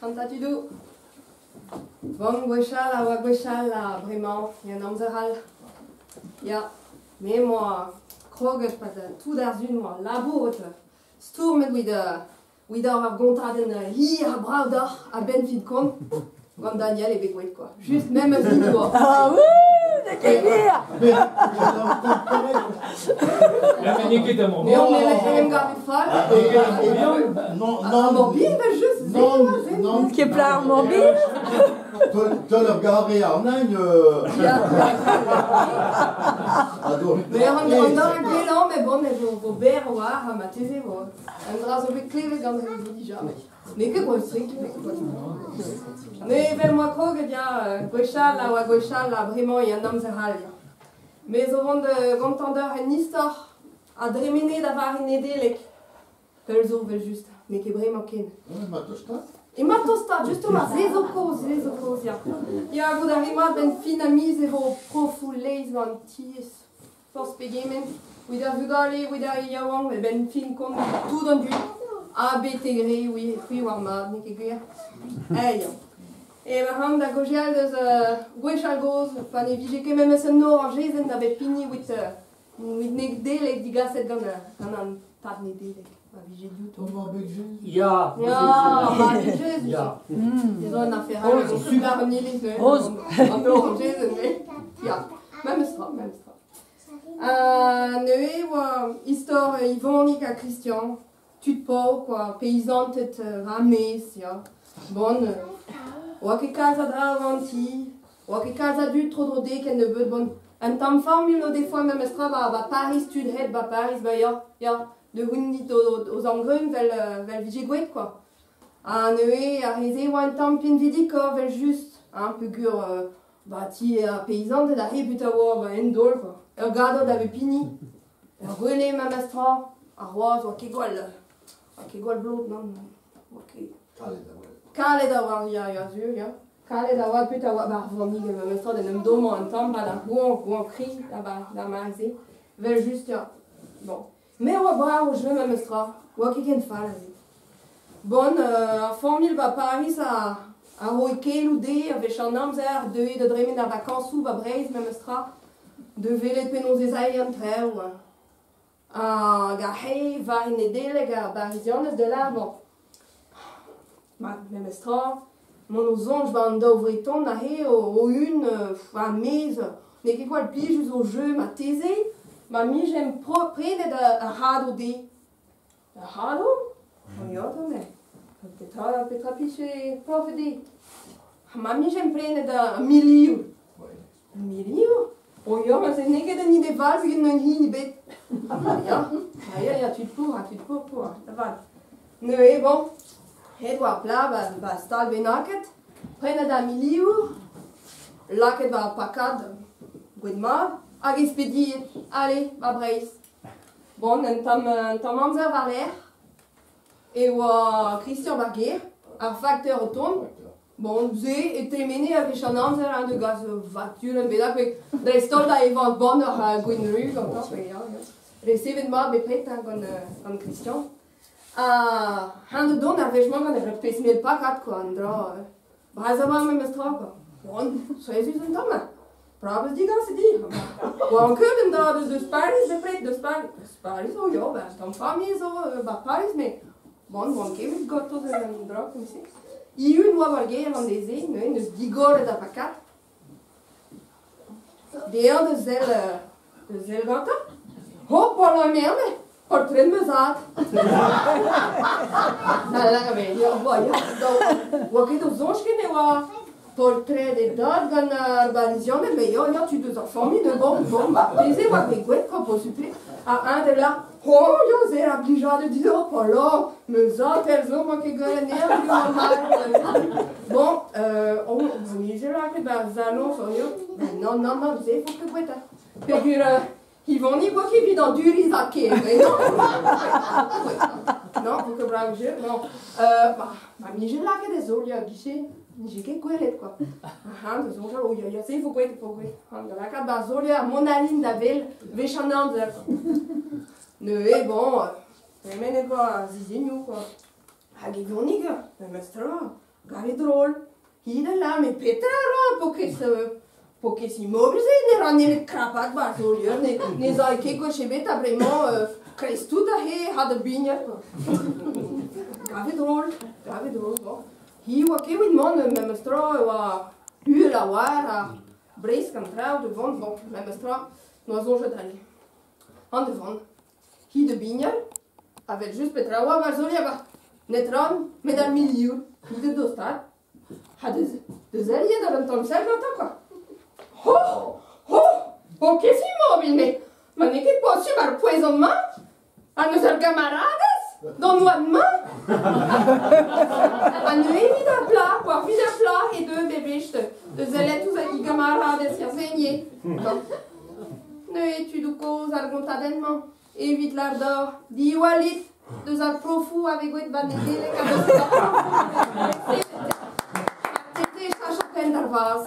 Antatudo. Bon, Gwechal, vraiment, il y a un amzeral. Ja, mais moi, kroget, pas tout d'argent, moi, labour, stourmet with our gontraden hi a brauda a benfit con. Comme Daniel et Begwet, quoi. Juste même un vidéo. Ah oui, c'est bien. Mais on est même gardé de folle. Non, mobile, mais juste. Non, qui est plein mobile. Tu le regardé en Inde. Mais on a un bilan, mais bon, vos bères, à ma thèse, un drap au bec clé, quand je vous dis jamais. Mais que quoi, c'est qui fait quoi? Mais ben moi crois que bien Gwechal là vraiment il y a un homme zeral. Mais au monde contendeur une histoire à dreaminer d'avoir une idée que les autres juste mais qui est vraiment ken. Et ma tosta justement les occasions ja. Ja goed arrima ben fina mise au profuleis vantis force pegement with a vugale with a yawang ben fin comme tout dans du ABTG, oui, warmad, niet keer. Hey, et we gaan daar gozial dus Gwechal goes, van die vije que même se no argezen da bepini with nek dele die gaset gan an tat ne dele. Ma vije du to. Ja. Ja, ma vije. Ja. Ils ont une affaire avec super nilis. Rose. Un peu argezen, mais ja, même ça. Histoire Yvonne à Christian. Tu te poses, quoi, paysan, tête ramée, ja. Bon, ou que casa d'avanti, ou que casa du trop drodé qu'elle ne veut bon. Un temps famille, des fois même estra, va Paris, tu le head, va Paris, ja, de Hundi aux Angrun, vel vigiguet, quoi. Un à réser ou un temps pin vidico, vel juste, un peu gur, ti paysan, de la réputa ou un dol, quoi. Un gado d'ave pini, un relais même estra, un rose, ou que gol. Che gol blot, non? Ok. Kale da war, ja, sûr, ja. Kale da war, puta war, varvoni, me mestra de nem domo en temps, ba da gouan cri, da marze. Vel juste, ja. Bon. Mais wa bravo, je veux me mestra. Wa ken fal. Bon, formule va Paris a roike loudé, avec un amzer, de dremen da vacances ou va Breiz, me mestra. De velet penos esaï entre ou. Gahei va in edele ga barisiones de l'avant. Même estra, mon zonge va en d'ouvriton na he au une à mise. Mais que quoi le pli juste au jeu ma thèse, ma mi j'aime prendre de rado de. Rado? On y a mais. Peut-être piché prof de. Ma mi j'aime prendre de milieu. Milieu? Oh ja, maar ze niks dan niet de vaas in een hien bed. Ja, tu te pour, dat va. Nee, bon. Het was pla, va stal benaket. Prenne da milieu. Laket va pakat, goedma. Ag expedie, allez, va Breiz. Bon, en tam amzer va l'air. Et wa Christian Barguer, un facteur autonome. Bon, ze et terminé avec un amzer un de gaz voiture en bedak avec des stores da event bonner gwin rue comme ça ja. Received mal bepret con Christian. Han de don avec moi quand elle pèse 1000 pakat quoi andra. Brazava même stra quoi. Bon, so es un toma. Probes die ganze die. Bon, können da de Paris bepret de Paris oh ja, ben tam famille so ba Paris mais bon, kevit gotos en dra comme ça. Il y a une nouvelle guerre en désir, une digole d'apacat. Des de zel gata. Hop, pour la merde, portrait de mesade. Là, mais il y a des gens qui ont portrait de dot dans l'urbanisation, mais il y a tu deux familles de bon, baptisé, ou avec quoi, qu'on peut supplier. À un de là, oh, je sais, obligé de dire, oh là, mesade, elles ont qui gueule bon, on dit, je là que dans les annonces, non, vous savez, il faut que vous êtes. Puis, ils vont ni quoi qui vit dans du risaké, mais non. Non, faut que bravo, non. Mais j'ai là que des olies à guichet. J'ai que quoi quoi. Ah, des olies, oh, il y a c'est faut quoi. Dans la carte des olies à Monaline d'Avel, Véchanand. Ne, bon, mais quoi, zizignou quoi. hag I voniga, mais stra, gare drôle. Hida là, mais pétara, pour que si mobiliser, ne ranne crapat barzolier, ne zaike go chebeta vraiment, crest tout à he, had a bigner. Gare drôle, bon. Hi wa ke win mon, mais stra, wa la war, bres kan trau de vent, bon, mais stra, nous on je d'aller. En devant, hi de bigner, avec juste petra wa barzolier, netran, mais dans le milieu, hi de dostat. Ha, de zelje da vam tom selva tako. Ok si mobile, ma neki posi bar poisonnement? A nos camarades? Dans noidement? A nu vida pla, quoi, vida pla et deux bébés, de zelet tous I camarades si enseigné. Ne étude cause argumentadennement, évite l'ardor, di walit, deux al profou avec wet van les cadeaux. C'était sa chapelle d'Arvaz.